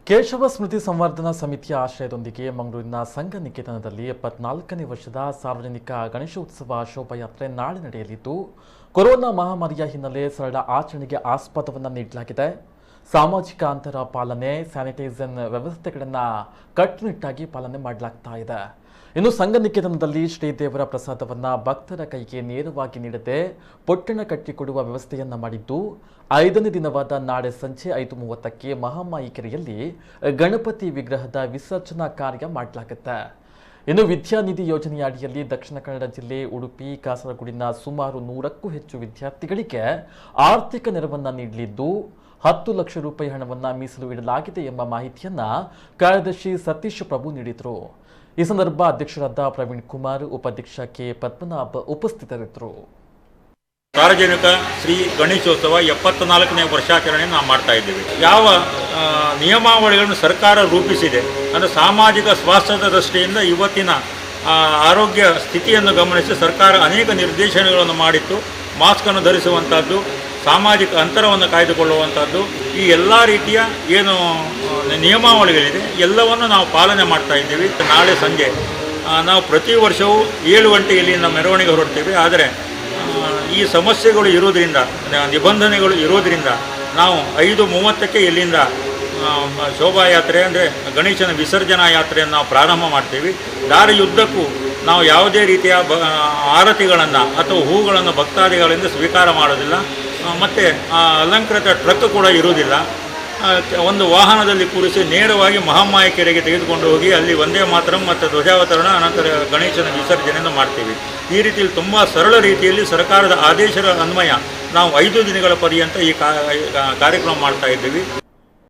ಕೇಶವ ಸ್ಮೃತಿ ಸಂವರ್ಧನಾ ಸಮಿತಿಯ ಆಶ್ರಯದೊಂದಿಗೆ ಮಂಗಳೂರಿನ ಸಂಘ ನಿಕೇತನದಲ್ಲಿ 74ನೇ ವರ್ಷದ ಸಾರ್ವಜನಿಕ ಗಣೇಶೋತ್ಸವ ಶೋಭಾಯಾತ್ರೆ ನಾಳೆ ನಡೆಯಲಿದ್ದು, ಕೊರೋನಾ ಮಹಾಮಾರಿಯ ಹಿನ್ನೆಲೆ ಸರಳ ಆಚರಣೆಗೆ ಆಸ್ಪದವನ್ನು ನೀಡಲಾಗಿದೆ. ಸಾಮಾಜಿಕ ಅಂತರ ಪಾಲನೆ, ಸ್ಯಾನಿಟೈಸೇಷನ್ ವ್ಯವಸ್ಥೆಗಳನ್ನು ಕಟ್ಟುನಿಟ್ಟಾಗಿ ಪಾಲನೆ ಮಾಡಲಾಗ್ತಾ ಇದೆ. ಇನ್ನು ಸಂಘ ನಿಕೇತನದಲ್ಲಿ ಶ್ರೀದೇವರ ಪ್ರಸಾದವನ್ನು ಭಕ್ತರ ಕೈಗೆ ನೇರವಾಗಿ ನೀಡದೆ ಪೊಟ್ಟಣ ಕಟ್ಟಿಕೊಡುವ ವ್ಯವಸ್ಥೆಯನ್ನ ಮಾಡಿದ್ದು, 5ನೇ ದಿನವಾದ ನಾಳೆ ಸಂಜೆ 5:30ಕ್ಕೆ ಮಹಾಮಾಯಿ ಕೆರೆಯಲ್ಲಿ ಗಣಪತಿ ವಿಗ್ರಹದ ವಿಸರ್ಜನಾ ಕಾರ್ಯ ಮಾಡಲಾಗುತ್ತೆ. ಇನ್ನು ವಿದ್ಯಾನಿಧಿ ಯೋಜನೆಯ ಅಡಿಯಲ್ಲಿ ದಕ್ಷಿಣ ಕನ್ನಡ ಜಿಲ್ಲೆ, ಉಡುಪಿ, ಕಾಸರಗೋಡಿನ ಸುಮಾರು 100ಕ್ಕೂ ಹೆಚ್ಚು ವಿದ್ಯಾರ್ಥಿಗಳಿಗೆ ಆರ್ಥಿಕ ನೆರವನ್ನ ನೀಡಲಿದ್ದು, 10 ಲಕ್ಷ ರೂಪಾಯಿ ಹಣವನ್ನು ಮೀಸಲು ಇಡಲಾಗಿದೆ ಎಂಬ ಮಾಹಿತಿಯನ್ನ ಕಾರ್ಯದರ್ಶಿ ಸತೀಶ್ ಪ್ರಭು ನೀಡಿದರು. ಈ ಸಂದರ್ಭ ಅಧ್ಯಕ್ಷರಾದ ಪ್ರವೀಣ್ ಕುಮಾರ್, ಉಪಾಧ್ಯಕ್ಷ ಕೆ ಪದ್ಮನಾಭ್ ಉಪಸ್ಥಿತರಿದ್ದರು. ಸಾರ್ವಜನಿಕ ಶ್ರೀ ಗಣೇಶೋತ್ಸವ 74ನೇ ವರ್ಷಾಚರಣೆ ನಾವು ಮಾಡ್ತಾ ಇದ್ದೇವೆ. ಯಾವ ನಿಯಮಾವಳಿಗಳನ್ನು ಸರ್ಕಾರ ರೂಪಿಸಿದೆ ಅಂದರೆ ಸಾಮಾಜಿಕ ಸ್ವಾಸ್ಥ್ಯದ ದೃಷ್ಟಿಯಿಂದ ಇವತ್ತಿನ ಆರೋಗ್ಯ ಸ್ಥಿತಿಯನ್ನು ಗಮನಿಸಿ ಸರ್ಕಾರ ಅನೇಕ ನಿರ್ದೇಶನಗಳನ್ನು ಮಾಡಿತ್ತು. ಮಾಸ್ಕನ್ನು ಧರಿಸುವಂಥದ್ದು, ಸಾಮಾಜಿಕ ಅಂತರವನ್ನು ಕಾಯ್ದುಕೊಳ್ಳುವಂಥದ್ದು, ಈ ಎಲ್ಲ ರೀತಿಯ ಏನು ನಿಯಮಾವಳಿಗಳಿದೆ ಎಲ್ಲವನ್ನು ನಾವು ಪಾಲನೆ ಮಾಡ್ತಾ ಇದ್ದೀವಿ. ನಾಳೆ ಸಂಜೆ ನಾವು ಪ್ರತಿ ವರ್ಷವೂ 7 ಗಂಟೆ ಇಲ್ಲಿಂದ ಮೆರವಣಿಗೆ ಹೊರಡ್ತೀವಿ. ಆದರೆ ಈ ಸಮಸ್ಯೆಗಳು ಇರೋದರಿಂದ, ನಿಬಂಧನೆಗಳು ಇರೋದರಿಂದ ನಾವು 5:30ಕ್ಕೆ ಇಲ್ಲಿಂದ ಶೋಭಾಯಾತ್ರೆ ಅಂದರೆ ಗಣೇಶನ ವಿಸರ್ಜನಾ ಯಾತ್ರೆಯನ್ನು ನಾವು ಪ್ರಾರಂಭ ಮಾಡ್ತೀವಿ. ದಾರಿಯುದ್ದಕ್ಕೂ ನಾವು ಯಾವುದೇ ರೀತಿಯ ಆರತಿಗಳನ್ನು ಅಥವಾ ಹೂಗಳನ್ನು ಭಕ್ತಾದಿಗಳಿಂದ ಸ್ವೀಕಾರ ಮಾಡೋದಿಲ್ಲ. ಮತ್ತು ಅಲಂಕೃತ ಟ್ರಕ್ ಕೂಡ ಇರುವುದಿಲ್ಲ. ಒಂದು ವಾಹನದಲ್ಲಿ ಕೂರಿಸಿ ನೇರವಾಗಿ ಮಹಾಮಾಯಿ ಕೆರೆಗೆ ತೆಗೆದುಕೊಂಡು ಹೋಗಿ ಅಲ್ಲಿ ವಂದೇ ಮಾತರಂ ಮತ್ತು ಧ್ವಜಾವತರಣ, ಅನಂತರ ಗಣೇಶನ ವಿಸರ್ಜನೆಯನ್ನು ಮಾಡ್ತೀವಿ. ಈ ರೀತಿಯಲ್ಲಿ ತುಂಬ ಸರಳ ರೀತಿಯಲ್ಲಿ ಸರ್ಕಾರದ ಆದೇಶದ ಅನ್ವಯ ನಾವು 5 ದಿನಗಳ ಪರ್ಯಂತ ಈ ಕಾರ್ಯಕ್ರಮ ಮಾಡ್ತಾ ಇದ್ದೀವಿ.